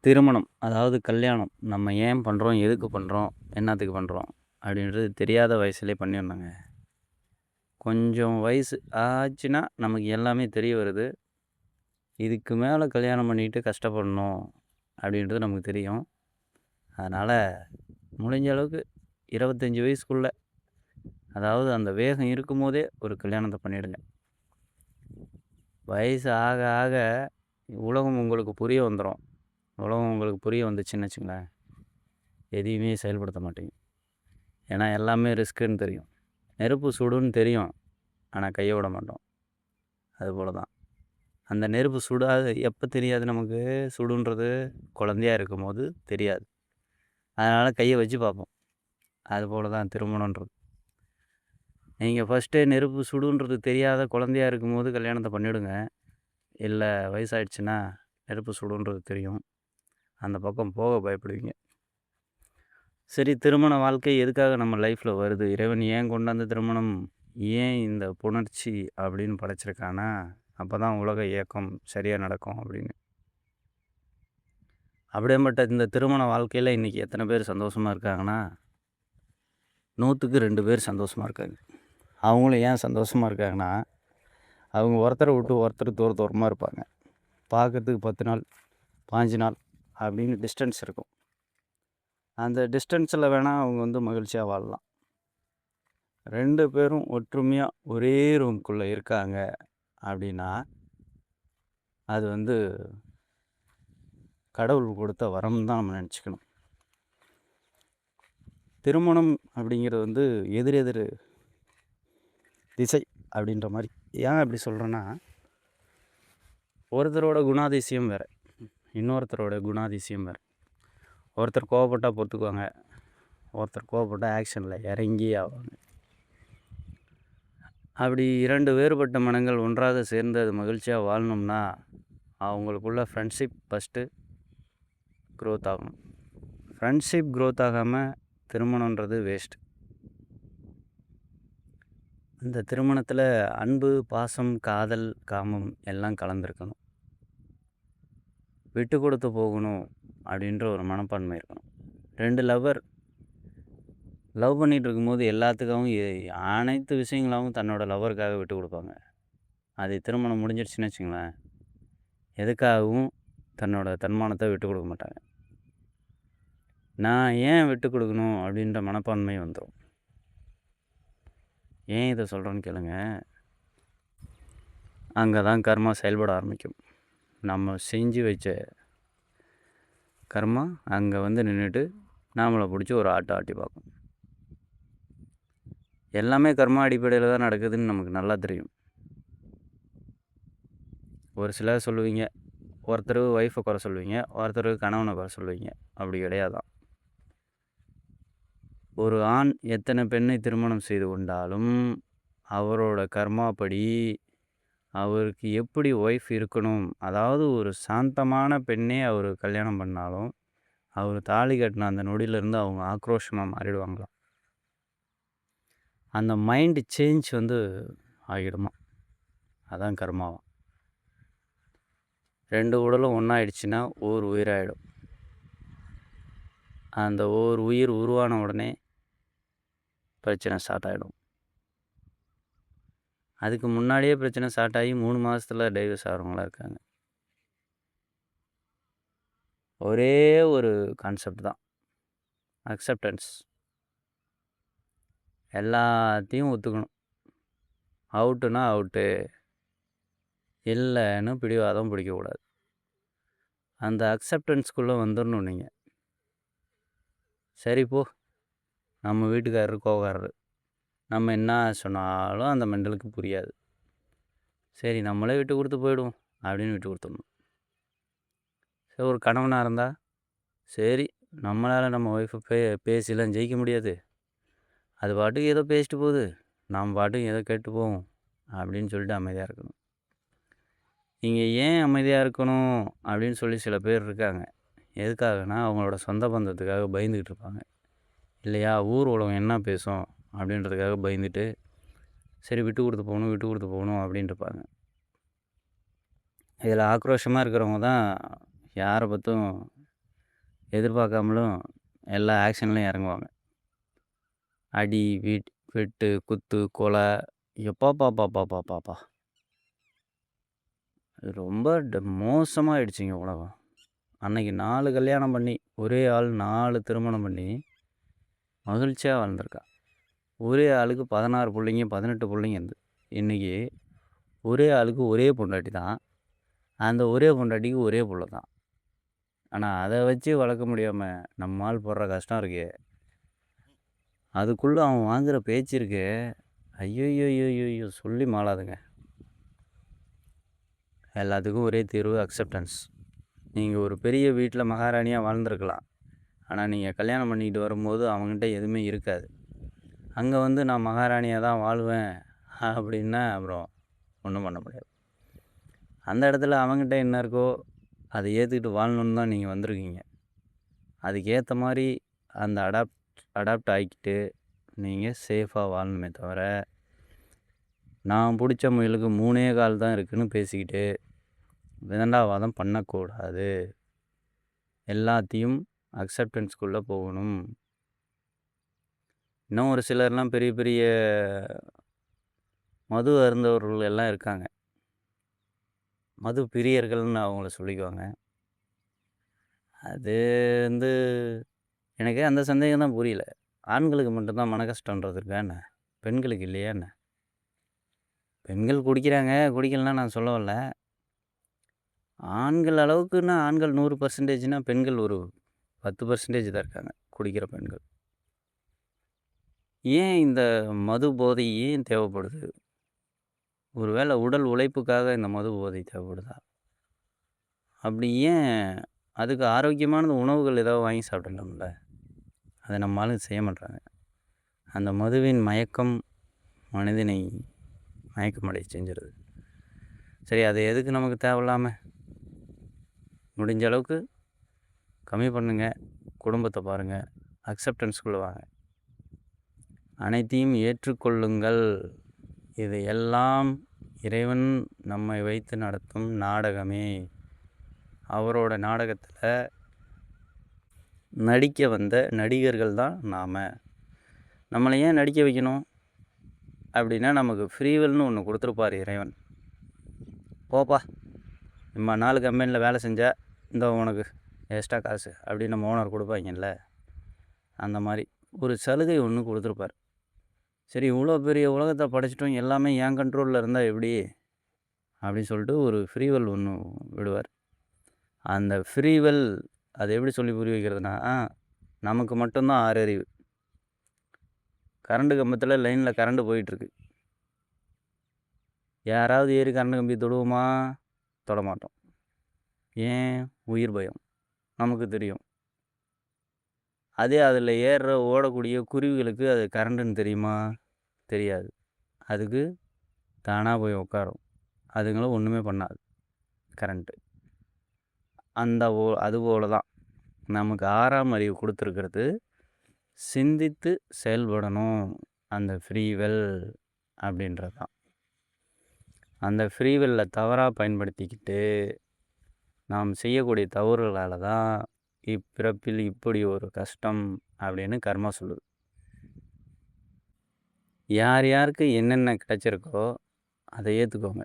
திருமணம், அதாவது கல்யாணம். நம்ம ஏன் பண்ணுறோம்? எதுக்கு பண்ணுறோம்? என்னத்துக்கு பண்ணுறோம்? அப்படின்றது தெரியாத வயசுலயே பண்ணிடணுங்க. கொஞ்சம் வயசு ஆச்சுன்னா, நமக்கு எல்லாமே தெரிய வருது. இதுக்கு மேலே கல்யாணம் பண்ணிட்டு கஷ்டப்படணும் அப்படின்றது நமக்கு தெரியும். அதனால் முடிஞ்ச அளவுக்கு 25 வயசுக்குள்ள, அதாவது அந்த வேகம் இருக்கும்போதே ஒரு கல்யாணத்தை பண்ணிடுங்க. வயசு ஆக ஆக உலகம் உங்களுக்கு புரிய வந்துடும். உலகம் உங்களுக்கு புரிய வந்துச்சுன்னு வச்சுங்களேன், எதையுமே செயல்படுத்த மாட்டீங்க. ஏன்னா எல்லாமே ரிஸ்க்குன்னு தெரியும். நெருப்பு சுடுன்னு தெரியும், ஆனால் கையை விட மாட்டோம். அதுபோல தான். அந்த நெருப்பு சுடாது எப்போ தெரியாது நமக்கு? சுடுன்றது குழந்தையா இருக்கும்போது தெரியாது. அதனால் கையை வச்சு பார்ப்போம். அதுபோல தான் திருமணன்றது. நீங்கள் ஃபஸ்ட்டே நெருப்பு சுடுன்றது தெரியாத குழந்தையா இருக்கும்போது கல்யாணத்தை பண்ணிவிடுங்க. இல்லை வயசாயிடுச்சுன்னா நெருப்பு சுடுன்றது தெரியும், அந்த பக்கம் போக பயப்படுவீங்க. சரி, திருமண வாழ்க்கை எதுக்காக நம்ம லைஃப்பில் வருது? இறைவன் ஏன் கொண்டாந்து திருமணம், ஏன் இந்த புணர்ச்சி அப்படின்னு படைச்சிருக்கானா, அப்போ தான் உலக இயக்கம் சரியாக நடக்கும் அப்படின்னு. அப்படியேப்பட்ட இந்த திருமண வாழ்க்கையில் இன்றைக்கி எத்தனை பேர் சந்தோஷமாக இருக்காங்கன்னா, 100க்கு 2 பேர் சந்தோஷமாக இருக்காங்க. அவங்களும் ஏன் சந்தோஷமாக இருக்காங்கன்னா, அவங்க ஒருத்தரை விட்டு ஒருத்தர் தூரமாக இருப்பாங்க. பார்க்கறதுக்கு 10 நாள் 5 நாள் அப்படின்னு டிஸ்டன்ஸ் இருக்கும். அந்த டிஸ்டன்ஸில் வேணால் அவங்க மகிழ்ச்சியாக வாழலாம். 2 பேரும் ஒற்றுமையாக ஒரே ரூம்குள்ளே இருக்காங்க அப்படின்னா, அது கடவுள் கொடுத்த வரம் தான் நம்ம நினச்சிக்கணும். திருமணம் அப்படிங்கிறது எதிர் திசை அப்படின்ற மாதிரி. ஏன் அப்படி சொல்கிறேன்னா, ஒருத்தரோட குணாதிசயம் வேறு, இன்னொருத்தரோட குணாதிசயம் வேறு. ஒருத்தர் கோவப்பட்டால் பொறுத்துக்குவாங்க, ஒருத்தர் கோவப்பட்டால் ஆக்ஷனில் இறங்கி ஆவாங்க. அப்படி 2 வேறுபட்ட மனங்கள் ஒன்றாக சேர்ந்து அது மகிழ்ச்சியாக வாழணும்னா, அவங்களுக்குள்ள ஃப்ரெண்ட்ஷிப் ஃபஸ்ட்டு க்ரோத் ஆகணும். ஃப்ரெண்ட்ஷிப் க்ரோத் ஆகாமல் திருமணன்றது வேஸ்ட். இந்த திருமணத்தில் அன்பு, பாசம், காதல், காமம் எல்லாம் கலந்துருக்கணும். விட்டு கொடுத்து போகணும் அப்படின்ற ஒரு மனப்பான்மை இருக்கணும். 2 லவ் பண்ணிகிட்டு இருக்கும்போது எல்லாத்துக்காகவும் அனைத்து விஷயங்களாகவும் தன்னோட லவருக்காக விட்டு கொடுப்பாங்க. அது திருமணம் முடிஞ்சிடுச்சுன்னு வச்சுங்களேன், எதுக்காகவும் தன்னோட தன்மானத்தை விட்டு கொடுக்க மாட்டாங்க. நான் ஏன் விட்டு கொடுக்கணும் அப்படின்ற மனப்பான்மை வந்துடும். ஏன் இதை சொல்கிறேன்னு கேளுங்க. அங்கே தான் கர்மா செயல்பட ஆரம்பிக்கும். நம்ம செஞ்சு வச்ச கர்மா அங்கே நின்றுட்டு நாமளை பிடிச்சி ஒரு ஆட்டி பார்க்கும். எல்லாமே கர்மா அடிப்படையில் தான் நடக்குதுன்னு நமக்கு நல்லா தெரியும். ஒரு சிலர் சொல்லுவீங்க, ஒருத்தர் ஒய்ஃபை குறை சொல்லுவீங்க, ஒருத்தர் கணவனை குறை சொல்லுவீங்க. அப்படி கிடையாதான். ஒரு ஆண் எத்தனை பெண்ணை திருமணம் செய்து கொண்டாலும் அவரோட கர்மாப்படி அவருக்கு எப்படி ஒய்ஃப் இருக்கணும், அதாவது ஒரு சாந்தமான பெண்ணே அவர் கல்யாணம் பண்ணாலும் அவர் தாலி கட்டின அந்த நொடியிலேருந்து அவங்க ஆக்ரோஷமாக மாறிடுவாங்களாம். அந்த மைண்டு சேஞ்ச் ஆகிடுமா. அதான் கர்மாவாம். 2 உடலும் ஒன்றாயிடுச்சுன்னா ஒரு உயிராயிடும். அந்த ஒரு உயிர் உருவான உடனே பிரச்சனை ஸ்டார்ட் ஆகிடும். அதுக்கு முன்னாடியே பிரச்சனை ஸ்டார்ட் ஆகி 3 மாதத்தில் டைவர்ஸ் ஆகிறவங்களாம் இருக்காங்க. ஒரே ஒரு கான்செப்ட் தான், அக்செப்டன்ஸ். எல்லாத்தையும் ஒத்துக்கணும். அவுட்டுனா அவுட்டு, இல்லைன்னு பிடிவாதம் பிடிக்கக்கூடாது. அந்த அக்செப்டன்ஸ்குள்ளே வந்துடணும் நீங்கள். சரி போ, நம்ம வீட்டுக்காரரு கோவக்காரரு, நம்ம என்ன சொன்னாலும் அந்த மெண்டலுக்கு புரியாது. சரி, நம்மளே விட்டு கொடுத்து போயிடுவோம் அப்படின்னு விட்டு கொடுத்துடணும். சரி, ஒரு கணவனாக இருந்தால் சரி, நம்மளால் நம்ம ஒய்ஃபை பேசிலாம் ஜெயிக்க முடியாது, அது பாட்டுக்கு ஏதோ பேசிட்டு போகுது, நாம் பாட்டுக்கு ஏதோ கேட்டு போவோம் அப்படின்னு சொல்லிட்டு அமைதியாக இருக்கணும். நீங்கள் ஏன் அமைதியாக இருக்கணும் அப்படின்னு சில பேர் இருக்காங்க. எதுக்காகனா, அவங்களோட சொந்த பந்தத்துக்காக பயந்துக்கிட்டு இருப்பாங்க இல்லையா? ஊர் உலகம் என்ன பேசும் அப்படின்றதுக்காக பயந்துட்டு சரி விட்டு கொடுத்து போகணும் அப்படின்ட்டு இருப்பாங்க. இதில் ஆக்ரோஷமாக இருக்கிறவங்க தான் யாரை பற்றும் எதிர்பார்க்காமலும் எல்லா ஆக்ஷன்லையும் இறங்குவாங்க. அடி, வெட்டு, குத்து, கொலை, எப்பாப்பாப்பாப்பாப்பாப்பா! இது ரொம்ப மோசமாயிடுச்சுங்க உலகம். அன்னைக்கு 4 கல்யாணம் பண்ணி, ஒரே ஆள் 4 திருமணம் பண்ணி மகிழ்ச்சியா வாழ்ந்திருக்கா. ஒரே ஆளுக்கு 16 புள்ளைங்க, 18 புள்ளைங்க இருந்து. இன்னைக்கு ஒரே ஆளுக்கு ஒரே பொண்டாட்டி தான். அந்த ஒரே பொண்டாட்டிக்கு ஒரே புள்ள தான். ஆனா அத வச்சு வளர்க்க முடியாம நம்ம ஆள் படுற கஷ்டம் இருக்கே! அதுக்குள்ள அவன் வாங்குற பேச்சு இருக்கே! ஐய்யய்யய்யய்யோ! சொல்லி மாளாதுங்க. எல்லாத்துக்கும் ஒரே தீர்வு அக்செப்டன்ஸ். நீங்க ஒரு பெரிய வீட்ல மகாராணியா வாழ்ந்திருக்கலாம். ஆனா நீங்க கல்யாணம் பண்ணிக்கிட்டு வரும்போது அவன்கிட்ட எதுவுமே இருக்காது. அங்க வந்து நான் மகாராணியா தான் வாழ்வேன் அப்படின்னா அப்புறம் ஒண்ணும் பண்ண முடியாது. அந்த இடத்துல அவன்கிட்ட என்ன இருக்கோ அதை ஏத்துக்கிட்டு வாழணும்னு தான் நீங்க வந்திருக்கீங்க. அதுக்கு ஏத்த மாரி அந்த அடாப்ட் ஆகிக்கிட்டு நீங்க சேஃபா வாழணுமே தவிர, நான் புடிச்ச முயலுக்கு 3 கால் தான் இருக்குன்னு பேசிக்கிட்டு விதண்டாவாதம் பண்ணக்கூடாது. எல்லாத்தையும் அக்செப்டன்ஸ்க்குள்ள போகணும். இன்னும் ஒரு சிலர்லாம் பெரிய பெரிய மது அருந்தவர்கள் எல்லாம் இருக்காங்க. மது பிரியர்கள்னு அவங்கள சொல்லிக்குவாங்க. அது வந்து எனக்கு அந்த சந்தேகம் தான் புரியல. ஆண்களுக்கு மட்டும் தான் மன கஷ்டன்றது இருக்கா என்ன? பெண்களுக்கு இல்லையா என்ன? பெண்கள் குடிக்கிறாங்க, குடிக்கலன்னா நான் சொல்ல வரல. ஆண்கள் அளவுக்குன்னா ஆண்கள் 100%னா பெண்கள் ஒரு 10% தான் இருக்காங்க, குடிக்கிற பெண்கள். ஏன் இந்த மது போதை ஏன் தேவைப்படுது? ஒருவேளை உடல் உழைப்புக்காக இந்த மது போதை தேவைப்படுதா? அப்படி ஏன் அதுக்கு ஆரோக்கியமான உணவுகள் ஏதாவது வாங்கி சாப்பிடலாம்ல? அத நம்ம ஆளுங்க செய்ய மாட்றாங்க. அந்த மதுவின் மயக்கம் மனிதனை மயக்கமடைய செஞ்சிருது. சரி, அது எதுக்கு நமக்கு தேவையில்லாம? முடிஞ்ச அளவுக்கு கம்மி பண்ணுங்க. குடும்பத்தை பாருங்க. அக்செப்டன்ஸ்குள்ள வாங்க. அனைத்தையும் ஏற்றுக்கொள்ளுங்கள். இது எல்லாம் இறைவன் நம்மை வைத்து நடத்தும் நாடகமே. அவரோட நாடகத்துல நடிக்க வந்த நடிகர்கள் தான் நாம. நம்மளை ஏன் நடிக்க வைக்கணும்? அப்படின்னா நமக்கு ஃப்ரீவில்னு ஒன்று கொடுத்துருப்பார் இறைவன். போப்பா, இம்மா 4 கம்பெனியில் வேலை செஞ்சா இந்த உனக்கு எக்ஸ்ட்ரா காசு அப்படின்னு நம்ம ஓனர் கொடுப்பாங்கல்ல, அந்த மாதிரி ஒரு சலுகை ஒன்று கொடுத்துருப்பார். சரி, இவ்வளோ பெரிய உலகத்தை படைச்சிட்டோம், எல்லாமே என் கண்ட்ரோலில் இருந்தால் எப்படி அப்படின்னு சொல்லிட்டு ஒரு ஃப்ரீவெல் ஒன்று விடுவார். அந்த ஃப்ரீவெல் அது எப்படி சொல்லி புரிய வைக்கிறதுனா, நமக்கு மட்டும்தான் 6 அறிவு. கரண்ட் கம்பத்தில் லைனில் கரண்ட் போயிட்டுருக்கு. யாராவது ஏறி கரண்ட் கம்பி தொடுவோமா? தொடமாட்டோம். ஏன்? உயிர் பயம். நமக்கு தெரியும். அதே அதில் ஓடக்கூடிய குருவிகளுக்கு அது கரண்ட்டுன்னு தெரியுமா? தெரியாது. அதுக்கு தானாக போய் உட்காரும். அதுங்களும் ஒன்றுமே பண்ணாது கரண்ட்டு. அதுபோல தான் நமக்கு 6ஆம் அறிவு கொடுத்துருக்கிறது. சிந்தித்து செயல்படணும். அந்த ஃப்ரீவெல் அப்படின்றது தான். அந்த ஃப்ரீவெல்லை தவறாக பயன்படுத்திக்கிட்டு நாம் செய்யக்கூடிய தவறுகளால் தான் இப்பிறப்பில் இப்படி ஒரு கஷ்டம் அப்படின்னு கர்மா சொல்லுது. யார் யாருக்கு என்னென்ன கிடைச்சிருக்கோ அதை ஏற்றுக்கோங்க.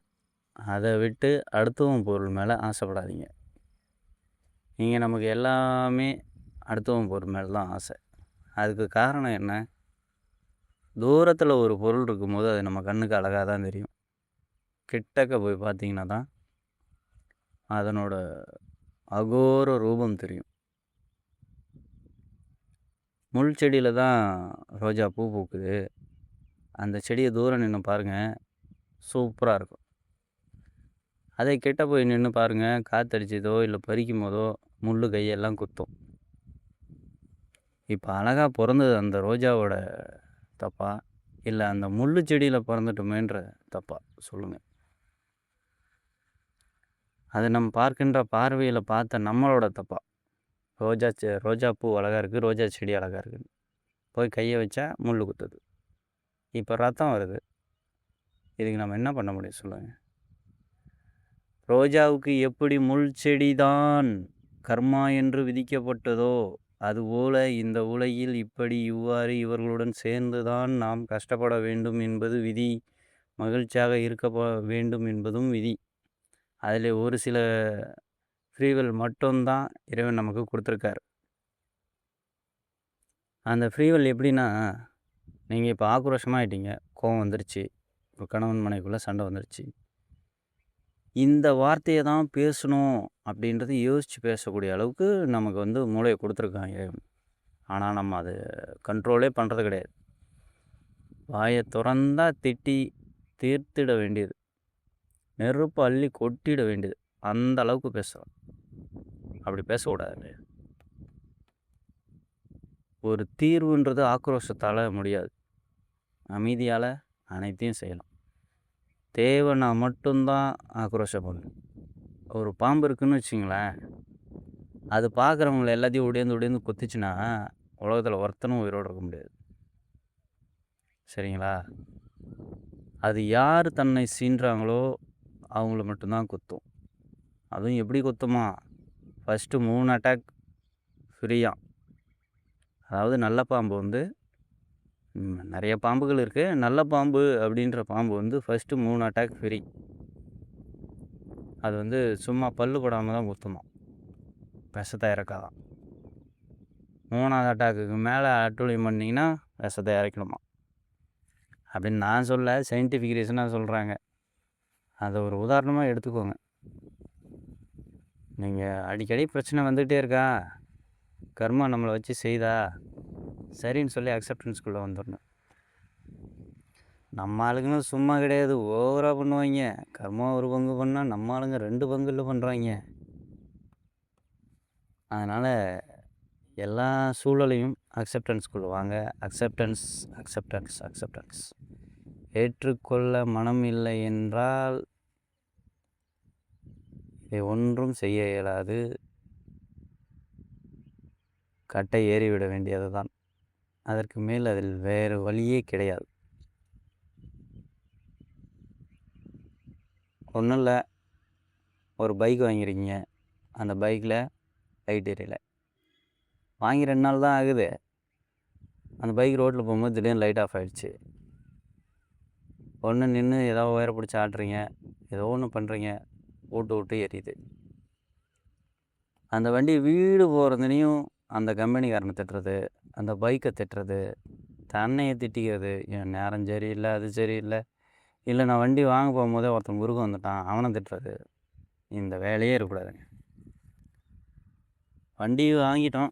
அதை விட்டு அடுத்தவன் பொருள் மேலே ஆசைப்படாதீங்க. நீங்கள் நமக்கு எல்லாமே அடுத்தவன் பொருள் மேலே தான் ஆசை. அதுக்கு காரணம் என்ன? தூரத்தில் ஒரு பொருள் இருக்கும்போது அது நம்ம கண்ணுக்கு அழகாக தான் தெரியும். கிட்டக்க போய் பார்த்தீங்கன்னா தான் அதனோட அகோர ரூபம் தெரியும். முள் செடியில் தான் ரோஜா பூ பூக்குது. அந்த செடியை தூரம் நின்று பாருங்கள், சூப்பராக இருக்கும். அதை கிட்ட போய் நின்று பாருங்கள், காற்றடிச்சதோ இல்லை பறிக்கும் போதோ முள் கையெல்லாம் குத்தும். இப்போ அழகாக பிறந்தது அந்த ரோஜாவோட தப்பா, இல்லை அந்த முள்ளு செடியில் பிறந்துட்டோமேன்ற தப்பா சொல்லுங்கள். அது நம்ம பார்க்கின்ற பார்வையில் பார்த்த நம்மளோட தப்பா? ரோஜா பூ அழகாக இருக்குது, ரோஜா செடி அழகாக இருக்குது, போய் கையை வச்சா முள் குத்துது. இப்போ ரத்தம் வருது. இதுக்கு நம்ம என்ன பண்ண முடியும் சொல்லுங்கள்? ரோஜாவுக்கு எப்படி முள் செடி தான் கர்மா என்று விதிக்கப்பட்டதோ, அதுபோல இந்த உலகில் இப்படி இவ்வாறு இவர்களுடன் சேர்ந்துதான் நாம் கஷ்டப்பட வேண்டும் என்பது விதி. மகிழ்ச்சியாக இருக்க வேண்டும் என்பதும் விதி. அதில் ஒரு சில ஃப்ரீவில் மட்டும்தான் இறைவன் நமக்கு கொடுத்துருக்காரு. அந்த ஃப்ரீவில் எப்படின்னா, நீங்கள் இப்போ ஆக்ரோஷமாக ஆயிட்டீங்க, கோவம் வந்துருச்சு, இப்போ கணவன் மனைவிக்குள்ளே சண்டை வந்துருச்சு. இந்த வார்த்தையை தான் பேசணும் அப்படின்றது யோசித்து பேசக்கூடிய அளவுக்கு நமக்கு வந்து மூளையை கொடுத்துருக்காங்க இறைவன். ஆனால் நம்ம அது கண்ட்ரோலே பண்ணுறது கிடையாது. வாயை திறந்தா திட்டி தீர்த்திட வேண்டியது, நெருப்பு அள்ளி கொட்டிட வேண்டியது, அந்த அளவுக்கு பேசுகிறோம். அப்படி பேசக்கூடாது. ஒரு தீர்வுன்றது ஆக்ரோஷத்தால் முடியாது. அமைதியால் அனைத்தையும் செய்யலாம். தேவைன்னா மட்டும்தான் ஆக்ரோஷப்படணும். ஒரு பாம்பு இருக்குன்னு வச்சிங்களேன், அது பார்க்குறவங்கள எல்லாத்தையும் உடையந்து கொத்திச்சுன்னா உலகத்தில் ஒருத்தனும் உயிரோடு இருக்க முடியாது. சரிங்களா? அது யார் தன்னை சீன்றாங்களோ அவங்கள மட்டும்தான் கொத்தும். அதுவும் எப்படி கொத்துமா? ஃபஸ்ட்டு 3 அட்டாக் ஃப்ரீயாக. அதாவது நல்ல பாம்பு வந்து நிறைய பாம்புகள் இருக்குது. நல்ல பாம்பு அப்படின்ற பாம்பு வந்து ஃபஸ்ட்டு 3 அட்டாக் ஃப்ரீ. அது வந்து சும்மா பல்லு படாமல் தான் குத்துமா, விஷத்தை இறக்காதான். 3ஆவது அட்டாக்குக்கு மேலே அட்டூழியம் பண்ணிங்கன்னா விஷத்தை இறக்கணுமா அப்படின்னு நான் சொல்ல, சயின்டிஃபிக் ரீசனாக சொல்கிறாங்க. அதை ஒரு உதாரணமாக எடுத்துக்கோங்க. நீங்கள் அடிக்கடி பிரச்சனை வந்துக்கிட்டே இருக்கா, கர்மா நம்மளை வச்சு செய்தா, சரின்னு சொல்லி அக்செப்டன்ஸ்குள்ளே வந்துடணும். நம்ம ஆளுங்களும் சும்மா கிடையாது, ஓவராக பண்ணுவாங்க. கர்மா ஒரு பங்கு பண்ணால் நம்ம ஆளுங்க 2 பங்குல பண்ணுறாங்க. அதனால் எல்லா சூழலையும் அக்செப்டன்ஸ்குள்ளே வாங்க. Acceptance acceptance acceptance. ஏற்றுக்கொள்ள மனம் இல்லை என்றால் இதை ஒன்றும் செய்ய இயலாது. கட்டை ஏறிவிட வேண்டியது தான். அதற்கு மேல் அதில் வேறு வழியே கிடையாது. ஒன்றும் இல்லை, ஒரு பைக் வாங்கியிருக்கீங்க, அந்த பைக்கில் லைட் எரியல. வாங்கி 2 நாள் தான் ஆகுது. அந்த பைக் ரோட்டில் போகும்போது திடீர்னு லைட் ஆஃப் ஆகிடுச்சு. ஒன்று நின்று ஏதோ உயர பிடிச்சி ஆட்டுறீங்க, ஏதோ ஒன்று பண்ணுறீங்க, விட்டு எரியுது. அந்த வண்டி வீடு போகிறதுனையும் அந்த கம்பெனிக்காரனை திட்டுறது, அந்த பைக்கை திட்டுறது, தன்னையை திட்டிக்கிறது, என் நேரம் சரியில்லை, அது சரியில்லை, இல்லை நான் வண்டி வாங்க போகும்போதே ஒருத்தன் முருகன் வந்துட்டான் அவனை திட்டுறது. இந்த வேலையே இருக்கக்கூடாதுங்க. வண்டி வாங்கிட்டோம்,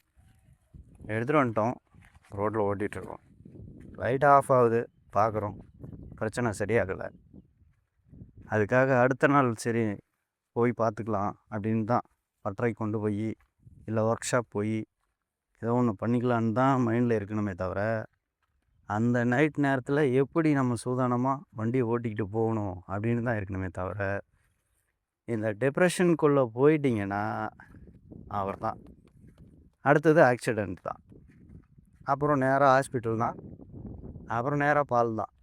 எடுத்துகிட்டு வந்துட்டோம், ரோட்டில் ஓட்டிகிட்ருக்கோம், லைட் ஆஃப் ஆகுது, பார்க்குறோம், பிரச்சனை சரியாகலை. அதுக்காக அடுத்த நாள் சரி போய் பார்த்துக்கலாம் அப்படின்னு தான் பட்டறை கொண்டு போய், இல்லை ஒர்க் ஷாப் போய் ஏதோ ஒன்று பண்ணிக்கலான்னு தான் மைண்டில் இருக்கணுமே தவிர, அந்த நைட் நேரத்தில் எப்படி நம்ம சூதானமாக வண்டியை ஓட்டிக்கிட்டு போகணும் அப்படின்னு தான் இருக்கணுமே தவிர, இந்த டிப்ரெஷனுக்குள்ளே போயிட்டிங்கன்னா அவர் தான் அடுத்தது ஆக்சிடெண்ட் தான், அப்புறம் நேராக ஹாஸ்பிட்டல் தான், அப்புறம் நேராக பால் தான்.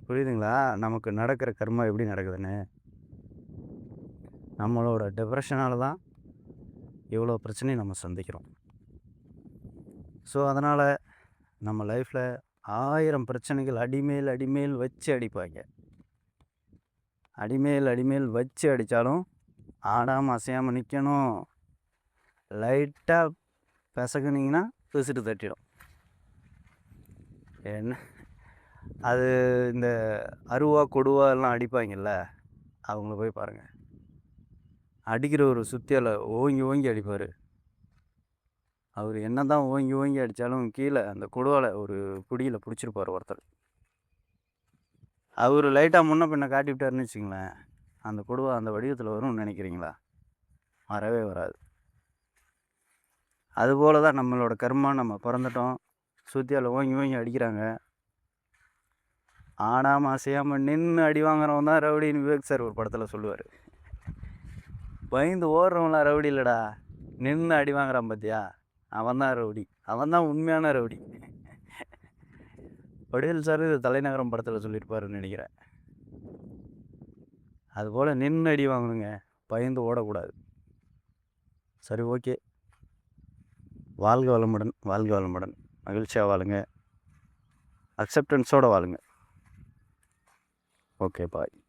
புரியுதுங்களா? நமக்கு நடக்கிற கர்மா எப்படி நடக்குதுன்னு. நம்மளோட டிப்ரெஷனால தான் இவ்வளோ பிரச்சனையும் நம்ம சந்திக்கிறோம். ஸோ அதனால் நம்ம லைஃப்பில் 1000 பிரச்சனைகள் அடிமேல் அடிமேல் வச்சு அடிப்பாங்க. அடிமேல் வச்சு அடித்தாலும் ஆடாமல் அசையாமல் நிற்கணும். லைட்டாக பிசகுனிங்கன்னா பிசுட்டு தட்டிடும். என்ன அது இந்த அருவா கொடுவா எல்லாம் அடிப்பாங்கல்ல, அவங்கள போய் பாருங்கள். அடிக்கிற ஒரு சுத்தியால் ஓங்கி அடிப்பார். அவர் என்ன தான் ஓங்கி அடித்தாலும் கீழே அந்த கொடுவால் ஒரு குடியில் பிடிச்சிருப்பார் ஒருத்தர். அவர் லைட்டாக முன்ன பின்ன காட்டி விட்டாருன்னு வச்சுங்களேன், அந்த கொடுவா அந்த வடிவத்தில் வரும்னு நினைக்கிறீங்களா? வரவே வராது. அதுபோல தான் நம்மளோட கர்மா. நம்ம பிறந்துட்டோம், சுத்தியால் ஓங்கி அடிக்கிறாங்க, ஆடாமல் அசையாமல் நின்று அடி வாங்குறவன் தான் ரவுடின்னு விவேக் சார் ஒரு படத்தில் சொல்லுவார். பயந்து ஓடுறவன்லாம் ரவுடி இல்லைடா, நின்று அடி வாங்குறான் பார்த்தியா, அவன் தான் ரவுடி, அவன் தான் உண்மையான ரவுடி. வடிவேல் சார் இது தலைநகரம் படத்தில் சொல்லியிருப்பாருன்னு நினைக்கிறேன். அதுபோல் நின்று அடி வாங்கணுங்க, பயந்து ஓடக்கூடாது. சரி, ஓகே. வாழ்க வளமுடன், வாழ்க வளமுடன். மகிழ்ச்சியாக வாழுங்க. அக்செப்டன்ஸோடு வாழுங்க. ஓகே, பாய்.